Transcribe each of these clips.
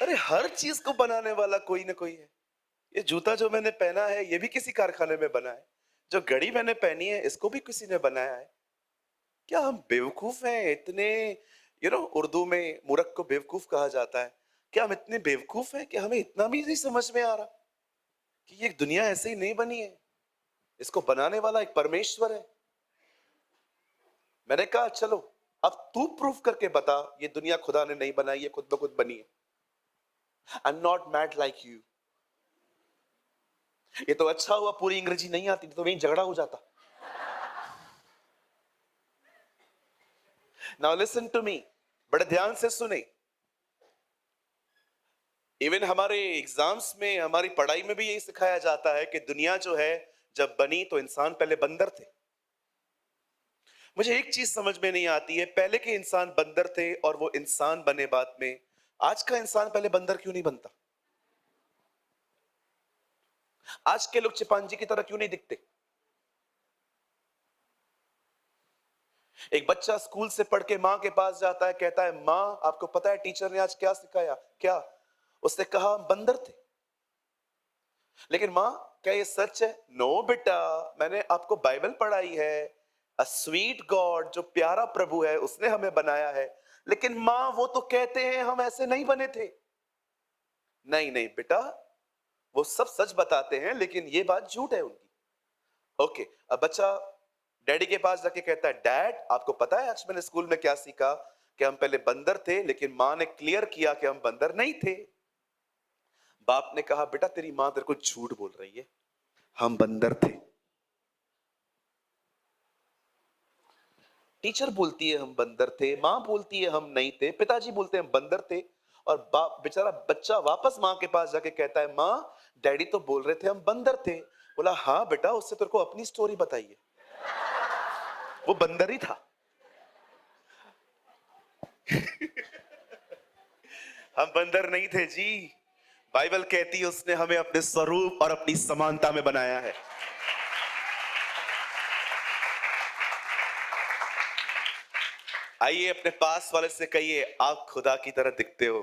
अरे हर चीज को बनाने वाला कोई ना कोई है। ये जूता जो मैंने पहना है ये भी किसी कारखाने में बना है। जो घड़ी मैंने पहनी है इसको भी किसी ने बनाया है। क्या हम बेवकूफ हैं इतने? उर्दू में मूर्ख को बेवकूफ कहा जाता है। क्या हम इतने बेवकूफ हैं कि हमें इतना भी नहीं समझ में आ रहा कि ये दुनिया ऐसे ही नहीं बनी है। इसको बनाने वाला एक परमेश्वर है। मैंने कहा चलो अब तू प्रूफ करके बता ये दुनिया खुदा ने नहीं बनाई, ये खुद ब खुद बनी है। I am not mad like you. ये तो अच्छा हुआ पूरी अंग्रेजी नहीं आती तो वहीं झगड़ा हो जाता। नाउ लिसन टू मी, बड़े ध्यान से सुने। इवन हमारे एग्जाम्स में, हमारी पढ़ाई में भी यही सिखाया जाता है कि दुनिया जो है जब बनी तो इंसान पहले बंदर थे। मुझे एक चीज समझ में नहीं आती है, पहले के इंसान बंदर थे और वो इंसान बने बाद में, आज का इंसान पहले बंदर क्यों नहीं बनता? आज के लोग चिंपांजी की तरह क्यों नहीं दिखते? एक बच्चा स्कूल से पढ़ के मां के पास जाता है, कहता है मां आपको पता है टीचर ने आज क्या सिखाया? क्या? उसने कहा हम बंदर थे। लेकिन मां क्या ये सच है? नो बेटा, मैंने आपको बाइबल पढ़ाई है। अ स्वीट गॉड, जो प्यारा प्रभु है उसने हमें बनाया है। लेकिन मां वो तो कहते हैं हम ऐसे नहीं बने थे। नहीं नहीं बेटा, वो सब सच बताते हैं लेकिन ये बात झूठ है उनकी। ओके, अब बच्चा डैडी के पास जाके कहता है डैड आपको पता है आज मैंने स्कूल में क्या सीखा? कि हम पहले बंदर थे लेकिन मां ने क्लियर किया कि हम बंदर नहीं थे। बाप ने कहा बेटा तेरी मां तेरे को झूठ बोल रही है, हम बंदर थे। टीचर बोलती है हम बंदर थे, मां बोलती है हम नहीं थे, पिताजी बोलते हैं हम बंदर थे। और बाप बेचारा बच्चा वापस मां के पास जाके कहता है मां डैडी तो बोल रहे थे हम बंदर थे। बोला हाँ बेटा, उससे तेरे को अपनी स्टोरी बताइए, वो बंदर ही था। हम बंदर नहीं थे जी। बाइबल कहती है उसने हमें अपने स्वरूप और अपनी समानता में बनाया है। आइए अपने पास वाले से कहिए आप खुदा की तरह दिखते हो।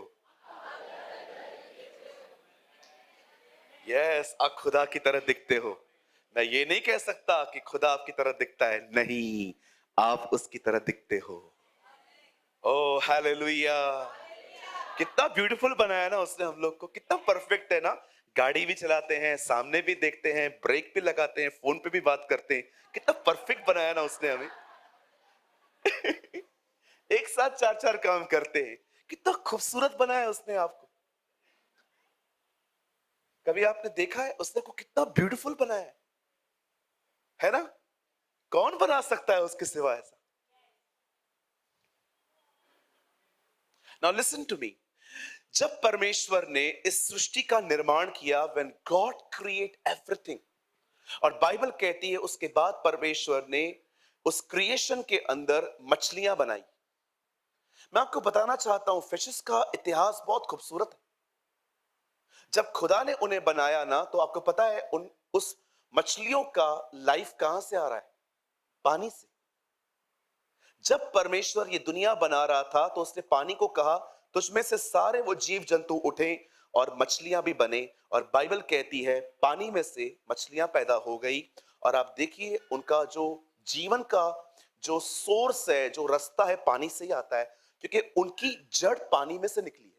यस, आप खुदा की तरह दिखते हो। मैं ये नहीं कह सकता कि खुदा आपकी तरह दिखता है, नहीं, आप उसकी तरह दिखते हो। ओ हालेलुया! कितना ब्यूटीफुल बनाया ना उसने हम लोग को, कितना परफेक्ट है ना। गाड़ी भी चलाते हैं, सामने भी देखते हैं, ब्रेक भी लगाते हैं, फोन पे भी बात करते हैं। कितना परफेक्ट बनाया ना उसने हमें। एक साथ चार चार काम करते हैं। कितना खूबसूरत बनाया उसने आपको। कभी आपने देखा है उसने को कितना ब्यूटीफुल बनाया है ना? कौन बना सकता है उसके सिवा ऐसा? नाउ लिसन टू मी, जब परमेश्वर ने इस सृष्टि का निर्माण किया, व्हेन गॉड क्रिएट एवरीथिंग, और बाइबल कहती है उसके बाद परमेश्वर ने उस क्रिएशन के अंदर मछलियां बनाई। मैं आपको बताना चाहता हूं फिशेस का इतिहास बहुत खूबसूरत है। जब खुदा ने उन्हें बनाया ना, तो आपको पता है उस मछलियों का लाइफ कहां से आ रहा है? पानी से। जब परमेश्वर ये दुनिया बना रहा था तो उसने पानी को कहा तुझमें से सारे वो जीव जंतु उठे और मछलियां भी बने। और बाइबल कहती है पानी में से मछलियां पैदा हो गई। और आप देखिए उनका जो जीवन का जो सोर्स है, जो रास्ता है, पानी से ही आता है, क्योंकि उनकी जड़ पानी में से निकली है।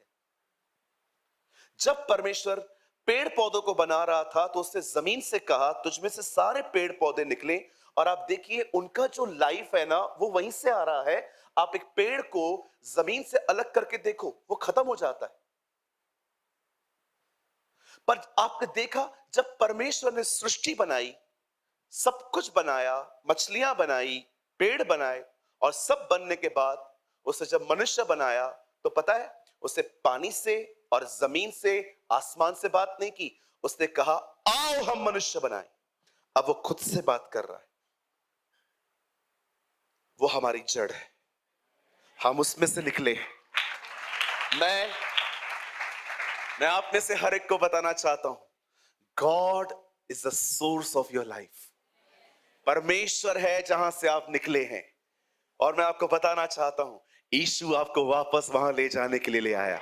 जब परमेश्वर पेड़ पौधों को बना रहा था तो उसने जमीन से कहा तुझमें से सारे पेड़ पौधे निकले। और आप देखिए उनका जो लाइफ है ना वो वहीं से आ रहा है। आप एक पेड़ को जमीन से अलग करके देखो, वो खत्म हो जाता है। पर आपने देखा जब परमेश्वर ने सृष्टि बनाई, सब कुछ बनाया, मछलियां बनाई, पेड़ बनाए, और सब बनने के बाद उसे जब मनुष्य बनाया तो पता है उसे पानी से और जमीन से, आसमान से बात नहीं की। उसने कहा आओ हम मनुष्य बनाएं। अब वो खुद से बात कर रहा है। वो हमारी जड़ है, हम उसमें से निकले हैं। मैं मैं आप में से हर एक को बताना चाहता हूं, God is the source of your life. परमेश्वर है जहां से आप निकले हैं। और मैं आपको बताना चाहता हूं यीशु आपको वापस वहां ले जाने के लिए ले आया।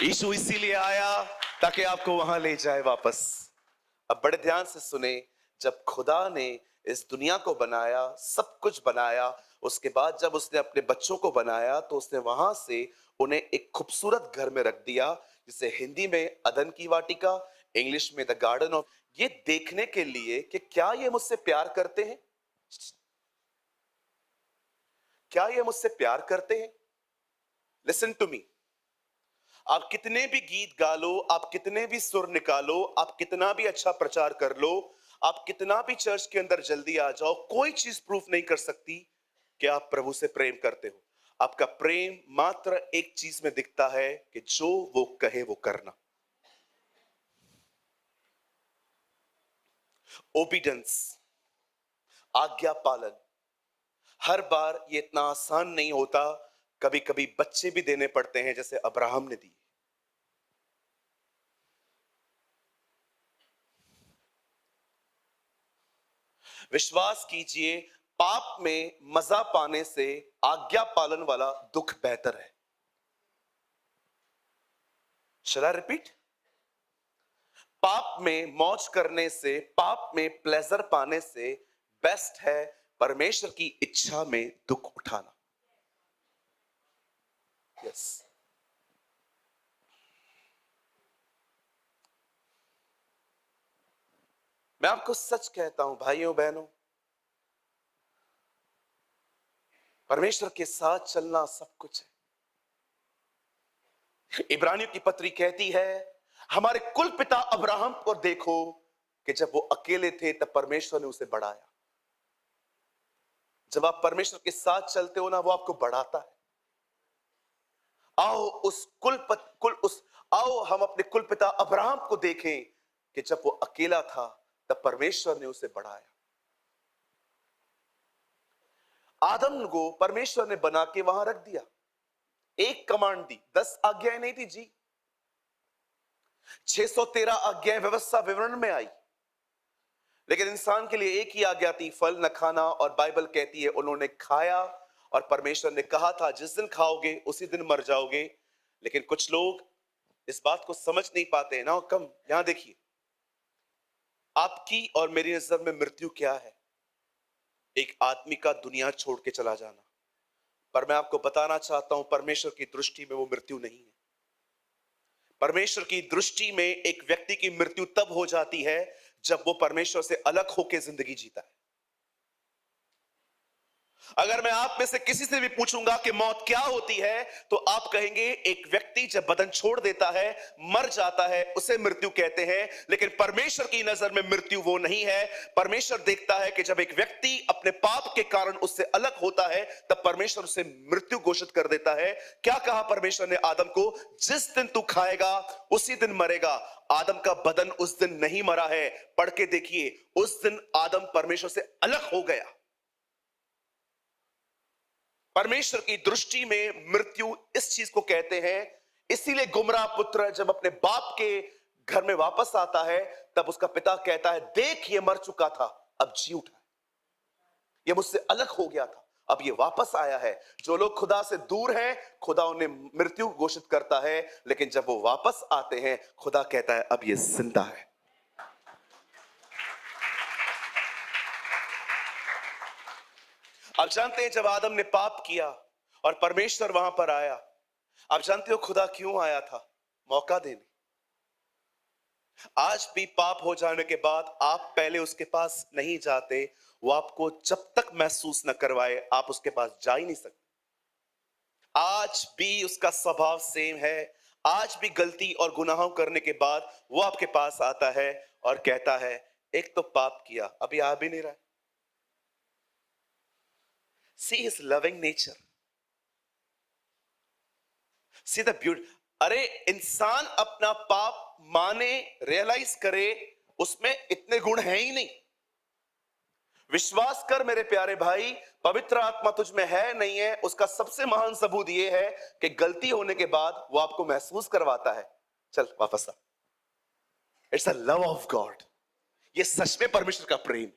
यीशु इसीलिए आया ताकि आपको वहां ले जाए वापस। अब बड़े ध्यान से सुने, जब खुदा ने इस दुनिया को बनाया, सब कुछ बनाया, उसके बाद जब उसने अपने बच्चों को बनाया तो उसने वहां से उन्हें एक खूबसूरत घर में रख दिया, जिसे हिंदी में अदन की वाटिका, इंग्लिश में द गार्डन ऑफ, ये देखने के लिए कि क्या ये मुझसे प्यार करते हैं, क्या ये मुझसे प्यार करते हैं। लिसन टू मी, आप कितने भी गीत गा लो, आप कितने भी सुर निकालो, आप कितना भी अच्छा प्रचार कर लो, आप कितना भी चर्च के अंदर जल्दी आ जाओ, कोई चीज प्रूफ नहीं कर सकती कि आप प्रभु से प्रेम करते हो। आपका प्रेम मात्र एक चीज में दिखता है कि जो वो कहे वो करना। ओबीडेंस, आज्ञा पालन। हर बार ये इतना आसान नहीं होता, कभी कभी बच्चे भी देने पड़ते हैं, जैसे अब्राहम ने दिए। विश्वास कीजिए, पाप में मजा पाने से आज्ञा पालन वाला दुख बेहतर है। Shall I repeat? पाप में मौज करने से, पाप में प्लेजर पाने से बेस्ट है परमेश्वर की इच्छा में दुख उठाना। यस, मैं आपको सच कहता हूं भाइयों बहनों, परमेश्वर के साथ चलना सब कुछ है। इब्रानियों की पत्री कहती है, हमारे कुल पिता अब्राहम को देखो कि जब वो अकेले थे तब परमेश्वर ने उसे बढ़ाया। जब आप परमेश्वर के साथ चलते हो ना, वो आपको बढ़ाता है। आओ उस आओ हम अपने कुल पिता अब्राहम को देखें कि जब वो अकेला था तब परमेश्वर ने उसे बढ़ाया। आदम को परमेश्वर ने बना के वहां रख दिया, एक कमांड दी, 10 आज्ञाएं नहीं थी जी, 613 आज्ञाएं व्यवस्था विवरण में आई, लेकिन इंसान के लिए एक ही आज्ञा थी, फल न खाना। और बाइबल कहती है उन्होंने खाया और परमेश्वर ने कहा था जिस दिन खाओगे उसी दिन मर जाओगे। लेकिन कुछ लोग इस बात को समझ नहीं पाते हैं ना। कम यहां देखिए, आपकी और मेरी नजर में मृत्यु क्या है? एक आदमी का दुनिया छोड़ के चला जाना। पर मैं आपको बताना चाहता हूं, परमेश्वर की दृष्टि में वो मृत्यु नहीं है। परमेश्वर की दृष्टि में एक व्यक्ति की मृत्यु तब हो जाती है जब वो परमेश्वर से अलग होकर जिंदगी जीता है। अगर मैं आप में से किसी से भी पूछूंगा कि मौत क्या होती है, तो आप कहेंगे एक व्यक्ति जब बदन छोड़ देता है, मर जाता है, उसे मृत्यु कहते हैं। लेकिन परमेश्वर की नजर में मृत्यु वो नहीं है। परमेश्वर देखता है कि जब एक व्यक्ति अपने पाप के कारण उससे अलग होता है, तब परमेश्वर उसे मृत्यु घोषित कर देता है। क्या कहा परमेश्वर ने आदम को? जिस दिन तू खाएगा उसी दिन मरेगा। आदम का बदन उस दिन नहीं मरा है, पढ़ के देखिए, उस दिन आदम परमेश्वर से अलग हो गया। परमेश्वर की दृष्टि में मृत्यु इस चीज को कहते हैं। इसीलिए गुमराह पुत्र जब अपने बाप के घर में वापस आता है, तब उसका पिता कहता है, देख ये मर चुका था, अब जी उठा है, ये मुझसे अलग हो गया था, अब ये वापस आया है। जो लोग खुदा से दूर हैं, खुदा उन्हें मृत्यु घोषित करता है, लेकिन जब वो वापस आते हैं, खुदा कहता है अब ये जिंदा है। आप जानते हैं जब आदम ने पाप किया और परमेश्वर वहां पर आया, आप जानते हो खुदा क्यों आया था? मौका देने। आज भी पाप हो जाने के बाद आप पहले उसके पास नहीं जाते, वो आपको जब तक महसूस न करवाए आप उसके पास जा ही नहीं सकते। आज भी उसका स्वभाव सेम है। आज भी गलती और गुनाहों करने के बाद वो आपके पास आता है और कहता है, एक तो पाप किया, अभी आ भी नहीं रहा है। See his loving nature. See the beauty. अरे इंसान अपना पाप माने, रियलाइज करे, उसमें इतने गुण हैं ही नहीं। विश्वास कर मेरे प्यारे भाई, पवित्र आत्मा तुझ में है नहीं है, उसका सबसे महान सबूत यह है कि गलती होने के बाद वो आपको महसूस करवाता है, चल वापस आ। It's a love of God. ये सच में परमेश्वर का प्रेम।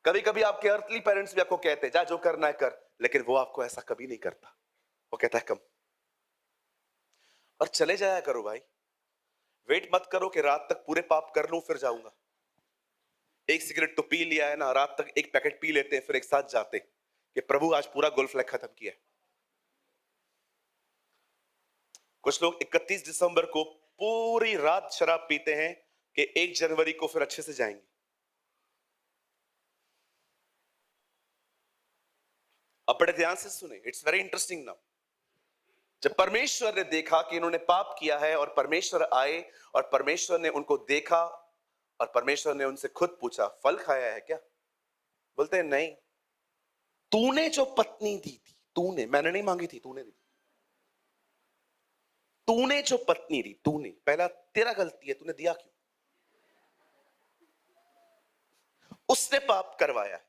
कभी कभी आपके अर्थली पेरेंट्स भी आपको कहते हैं जा जो करना है कर, लेकिन वो आपको ऐसा कभी नहीं करता। वो कहता है कम। और चले जाया करो भाई। वेट मत करो कि रात तक पूरे पाप कर लूं फिर जाऊंगा। एक सिगरेट तो पी लिया है ना, रात तक एक पैकेट पी लेते हैं फिर एक साथ जाते कि प्रभु आज पूरा गोल्फ फ्लैग खत्म किया। कुछ लोग 31 दिसंबर को पूरी रात शराब पीते हैं कि 1 जनवरी को फिर अच्छे से जाएंगे। अब बड़े ध्यान से सुने, इट्स वेरी इंटरेस्टिंग नाउ। जब परमेश्वर ने देखा कि इन्होंने पाप किया है और परमेश्वर आए और परमेश्वर ने उनको देखा और परमेश्वर ने उनसे खुद पूछा, फल खाया है क्या? बोलते हैं नहीं। तूने जो पत्नी दी थी, तूने, मैंने नहीं मांगी थी, तूने दी। तूने जो पत्नी दी, तूने, पहला तेरा गलती है, तूने दिया क्यों? उसने पाप करवाया है।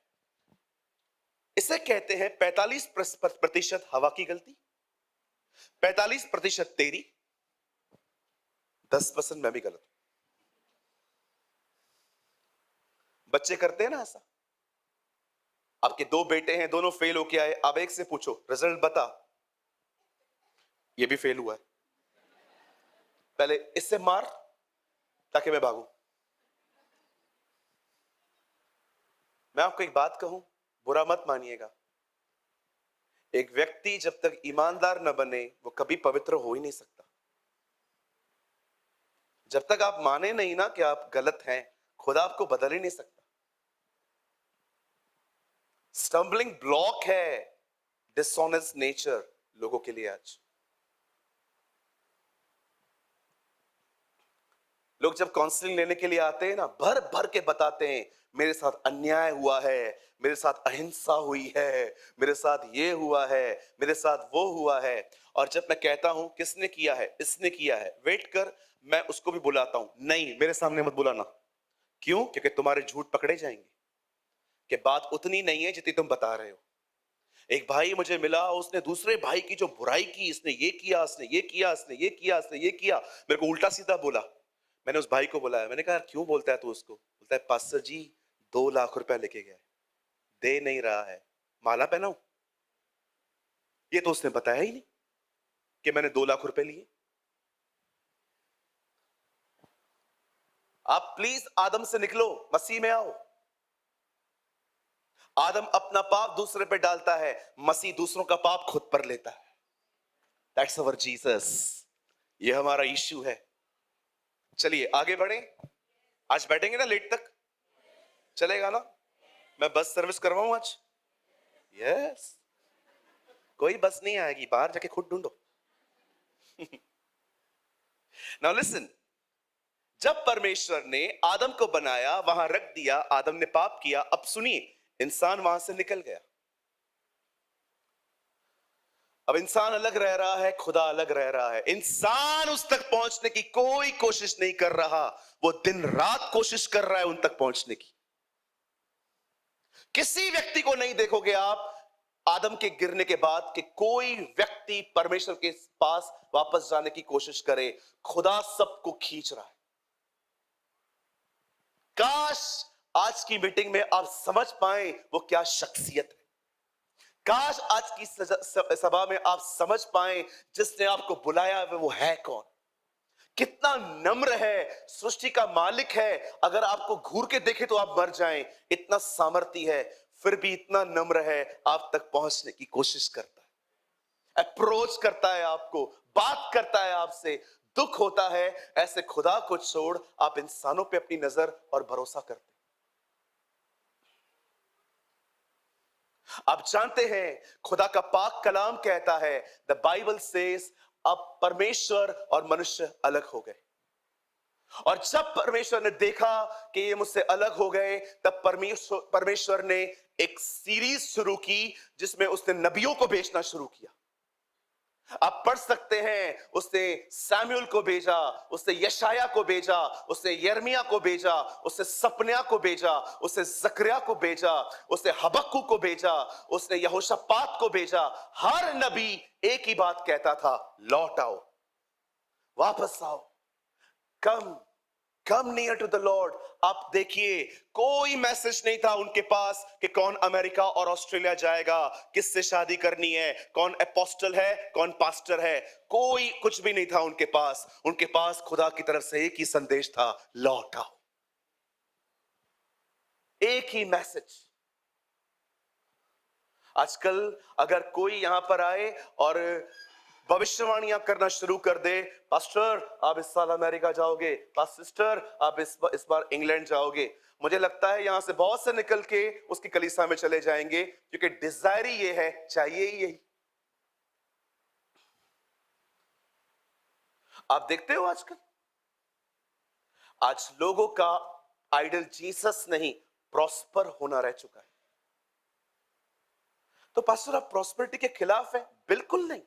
इसे कहते हैं 45% हवा की गलती, 45% तेरी, 10% मैं भी गलत हूं। बच्चे करते हैं ना ऐसा। आपके 2 बेटे हैं, दोनों फेल होके आए, अब एक से पूछो रिजल्ट बता, ये भी फेल हुआ है, पहले इससे मार ताकि मैं भागूं। मैं आपको एक बात कहूं, बुरा मत मानिएगा। एक व्यक्ति जब तक ईमानदार न बने वो कभी पवित्र हो ही नहीं सकता। जब तक आप माने नहीं ना कि आप गलत हैं, खुदा आपको बदल ही नहीं सकता। स्टम्बलिंग ब्लॉक है डिसऑनेस्ट नेचर लोगों के लिए। आज लोग जब काउंसलिंग लेने के लिए आते हैं ना, भर भर के बताते हैं मेरे साथ अन्याय हुआ है, मेरे साथ अहिंसा हुई है, मेरे साथ ये हुआ है, मेरे साथ वो हुआ है। और जब मैं कहता हूं किसने किया है, इसने किया है, वेट कर, मैं उसको भी बुलाता हूं, नहीं मेरे सामने मत बुलाना। क्यों? क्योंकि तुम्हारे झूठ पकड़े जाएंगे कि बात उतनी नहीं है जितनी तुम बता रहे हो। एक भाई मुझे मिला, उसने दूसरे भाई की जो बुराई की, इसने ये किया, इसने ये किया, इसने ये किया, इसने ये किया, मेरे को उल्टा सीधा बोला। मैंने उस भाई को बुलाया, मैंने कहा क्यों बोलता है तू उसको? बोलता है पास्टर जी 2 लाख रुपया लेके गया, दे नहीं रहा है, माला पहनाऊं? ये तो उसने बताया ही नहीं कि मैंने 2 लाख रुपए लिए। आप प्लीज आदम से निकलो, मसीह में आओ। आदम अपना पाप दूसरे पे डालता है, मसीह दूसरों का पाप खुद पर लेता है। दैट्स अवर जीसस, ये हमारा यीशु है। चलिए आगे बढ़े। आज बैठेंगे ना लेट तक? चलेगा ना? मैं बस सर्विस करवाऊं आज? यस। कोई बस नहीं आएगी, बाहर जाके खुद ढूंढो। नाउ लिसन, जब परमेश्वर ने आदम को बनाया, वहां रख दिया, आदम ने पाप किया। अब सुनिए, इंसान वहां से निकल गया। अब इंसान अलग रह रहा है, खुदा अलग रह रहा है। इंसान उस तक पहुंचने की कोई कोशिश नहीं कर रहा, वो दिन रात कोशिश कर रहा है उन तक पहुंचने की। किसी व्यक्ति को नहीं देखोगे आप आदम के गिरने के बाद कि कोई व्यक्ति परमेश्वर के पास वापस जाने की कोशिश करे। खुदा सबको खींच रहा है। काश आज की मीटिंग में आप समझ पाए वो क्या शख्सियत है। काश आज की सभा में आप समझ पाए जिसने आपको बुलाया वो है कौन, कितना नम्र है, सृष्टि का मालिक है। अगर आपको घूर के देखे तो आप मर जाएं, इतना सामर्थी है, फिर भी इतना नम्र है, आप तक पहुंचने की कोशिश करता है, अप्रोच करता है आपको, बात करता है आपसे। दुख होता है ऐसे खुदा को छोड़ आप इंसानों पे अपनी नजर और भरोसा करते। आप जानते हैं खुदा का पाक कलाम कहता है, द बाइबल सेज, अब परमेश्वर और मनुष्य अलग हो गए। और जब परमेश्वर ने देखा कि ये मुझसे अलग हो गए, तब परमेश्वर ने एक सीरीज शुरू की जिसमें उसने नबियों को भेजना शुरू किया। आप पढ़ सकते हैं, उसने सैमुअल को भेजा, उसने यशाया को भेजा, उसने यर्मिया को भेजा, उसने सपन्या को भेजा, उसने जकरिया को भेजा, उसने हबक्कू को भेजा, उसने यहोशापात को भेजा। हर नबी एक ही बात कहता था, लौट आओ, वापस आओ, come come near to the Lord. आप देखिए, कोई मैसेज नहीं था उनके पास कि कौन अमेरिका और ऑस्ट्रेलिया जाएगा, किससे शादी करनी है, कौन अपोस्टल है, कौन पास्टर है। कोई कुछ भी नहीं था उनके पास। उनके पास खुदा की तरफ से एक ही संदेश था, लौट आओ। एक ही मैसेज। आजकल अगर कोई यहां पर आए और भविष्यवाणियां करना शुरू कर दे, पास्टर आप इस साल अमेरिका जाओगे, सिस्टर आप इस बार इंग्लैंड जाओगे, मुझे लगता है यहां से बहुत से निकल के उसकी कलीसिया में चले जाएंगे, क्योंकि डिजायर ही ये है, चाहिए ही यही। आप देखते हो आजकल, आज लोगों का आइडल जीसस नहीं, प्रॉस्पर होना रह चुका है। तो पास्टर आप प्रॉस्पेरिटी के खिलाफ है? बिल्कुल नहीं।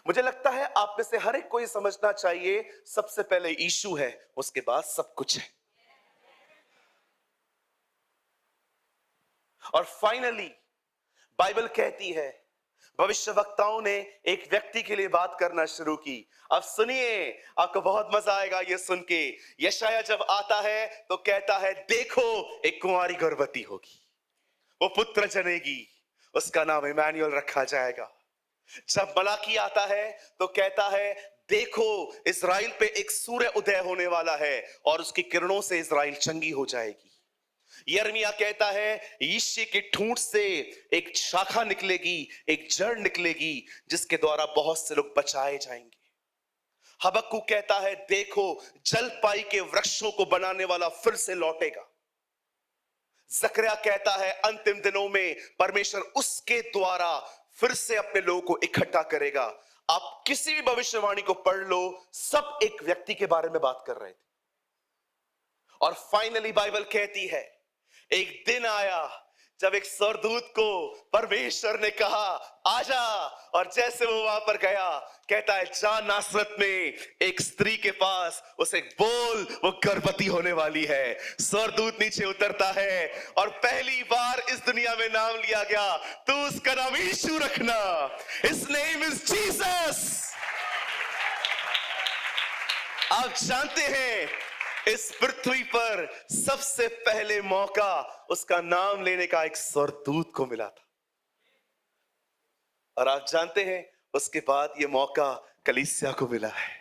मुझे लगता है आप में से हर एक को ये समझना चाहिए, सबसे पहले यीशु है, उसके बाद सब कुछ है। और फाइनली बाइबल कहती है, भविष्यवक्ताओं ने एक व्यक्ति के लिए बात करना शुरू की। अब सुनिए, आपको बहुत मजा आएगा ये सुन के। यशाया जब आता है तो कहता है, देखो एक कुंवारी गर्भवती होगी, वो पुत्र जनेगी, उसका नाम इमैनुअल रखा जाएगा। जब मलाकी आता है तो कहता है, देखो इज़राइल पे एक सूर्य उदय होने वाला है और उसकी किरणों से इज़राइल चंगी हो जाएगी। यिर्मयाह कहता है, यिशै के ठूंठ से एक शाखा निकलेगी, एक जड़ निकलेगी, जिसके द्वारा बहुत से लोग बचाए जाएंगे। हबक्कूक कहता है, देखो जलपाई के वृक्षों को बनाने वाला फिर से लौटेगा। जकरिया कहता है, अंतिम दिनों में परमेश्वर उसके द्वारा फिर से अपने लोगों को इकट्ठा करेगा। आप किसी भी भविष्यवाणी को पढ़ लो, सब एक व्यक्ति के बारे में बात कर रहे थे। और फाइनली बाइबल कहती है, एक दिन आया जब एक स्वर्गदूत को परमेश्वर ने कहा, आजा, और जैसे वो वहां पर गया, कहता है, जा नासरत में एक स्त्री के पास, उसे बोल वो गर्भवती होने वाली है। स्वर्गदूत नीचे उतरता है और पहली बार इस दुनिया में नाम लिया गया, तू उसका नाम यीशु रखना, हिज नेम इज जीसस। आप जानते हैं, इस पृथ्वी पर सबसे पहले मौका उसका नाम लेने का एक स्वर्गदूत को मिला था। और आप जानते हैं, उसके बाद ये मौका कलीसिया को मिला है।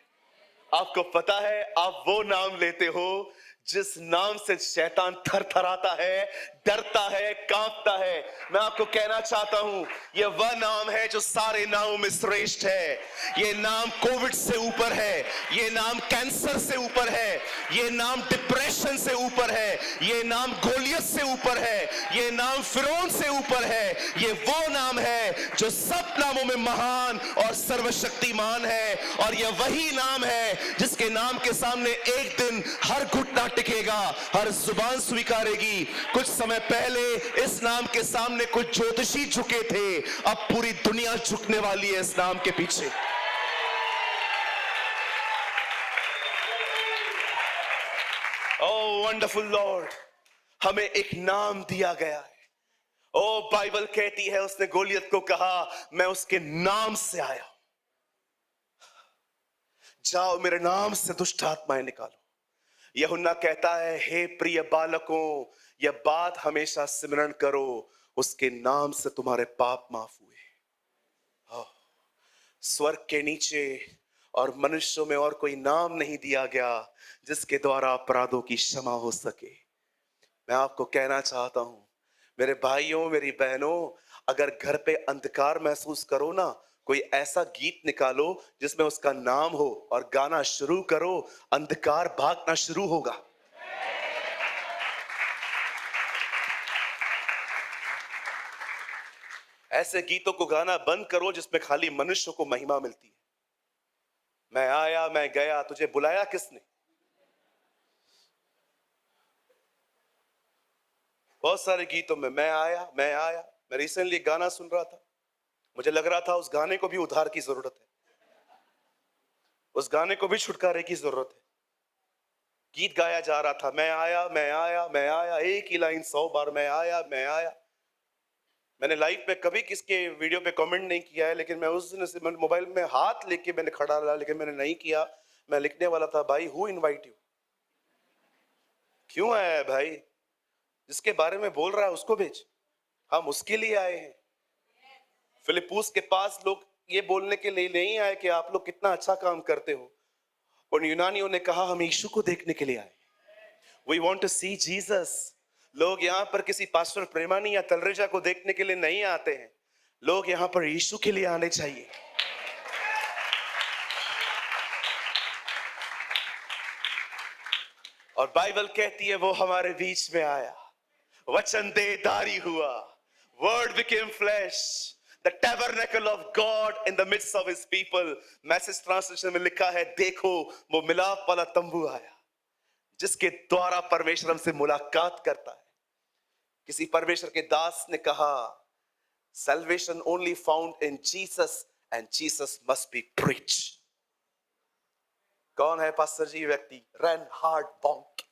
आपको पता है, आप वो नाम लेते हो जिस नाम से शैतान थरथराता है, डरता है, कांपता है। मैं आपको कहना चाहता हूं, यह वह नाम है जो सारे नामों में श्रेष्ठ है। यह नाम कोविड से ऊपर है, यह नाम कैंसर से ऊपर है, यह नाम डिप्रेशन से ऊपर है, यह नाम गोलियत से ऊपर है, यह नाम फिरौन से ऊपर है। यह वो नाम है जो सब नामों में महान और सर्वशक्तिमान है। और यह वही नाम है जिसके नाम के सामने एक दिन हर घुटना टिकेगा, हर जुबान स्वीकारेगी। कुछ समय पहले इस नाम के सामने कुछ ज्योतिषी झुके थे, अब पूरी दुनिया झुकने वाली है इस नाम के पीछे। ओह वंडरफुल लॉर्ड, हमें एक नाम दिया गया है। ओ बाइबल कहती है, उसने गोलियत को कहा, मैं उसके नाम से आया हूं, जाओ मेरे नाम से दुष्ट आत्माएं निकालो। यूहन्ना कहता है, हे प्रिय बालकों, यह बात हमेशा सिमरन करो, उसके नाम से तुम्हारे पाप माफ हुए। स्वर्ग के नीचे और मनुष्यों में और कोई नाम नहीं दिया गया जिसके द्वारा अपराधों की क्षमा हो सके। मैं आपको कहना चाहता हूं, मेरे भाइयों, मेरी बहनों, अगर घर पे अंधकार महसूस करो ना, कोई ऐसा गीत निकालो जिसमें उसका नाम हो और गाना शुरू करो, अंधकार भागना शुरू होगा। ऐसे गीतों को गाना बंद करो जिसमें खाली मनुष्य को महिमा मिलती है। मैं आया, मैं गया, तुझे बुलाया किसने? बहुत सारे गीतों में मैं आया, मैं आया। मैं रिसेंटली गाना सुन रहा था, मुझे लग रहा था उस गाने को भी उद्धार की जरूरत है, उस गाने को भी छुटकारे की जरूरत है। गीत गाया जा रहा था, मैं आया, मैं आया, मैं आया, एक ही लाइन 100 बार, मैं आया, मैं आया। मैंने लाइव पे कभी किसके वीडियो पे कमेंट नहीं किया है, लेकिन मैं उस दिन से मोबाइल में हाथ लेके मैंने खड़ा रहा, लेकिन मैंने नहीं किया। मैं लिखने वाला था, भाई हु इनवाइट यू, क्यों आया है भाई, जिसके बारे में बोल रहा है उसको भेज, हम उसके लिए आए हैं। फिलिप्पुस के पास लोग ये बोलने के लिए नहीं आए कि आप लोग कितना अच्छा काम करते हो, उन यूनानियों ने कहा हम यीशु को देखने के लिए आए, we want to see Jesus. लोग यहाँ पर किसी पास्टर प्रेमानी या तलरेजा को देखने के लिए नहीं आते हैं, लोग यहाँ पर यीशु के लिए आने चाहिए। और बाइबल कहती है वो हमारे बीच में आया, वचन देहधारी हुआ, word became flesh, the tabernacle of God in the midst of his people. Message translation में लिखा है, देखो वो मिलाप वाला तंबू आया, जिसके द्वारा परमेश्वर हमसे मुलाकात करता है। किसी परमेश्वर के दास ने कहा, salvation only found in Jesus and Jesus must be preached। कौन है पास्टर जी व्यक्ति? रेनहार्ड बॉन्के।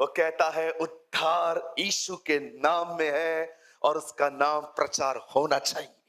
वो कहता है उद्धार यीशु के नाम में है और उसका नाम प्रचार होना चाहिए।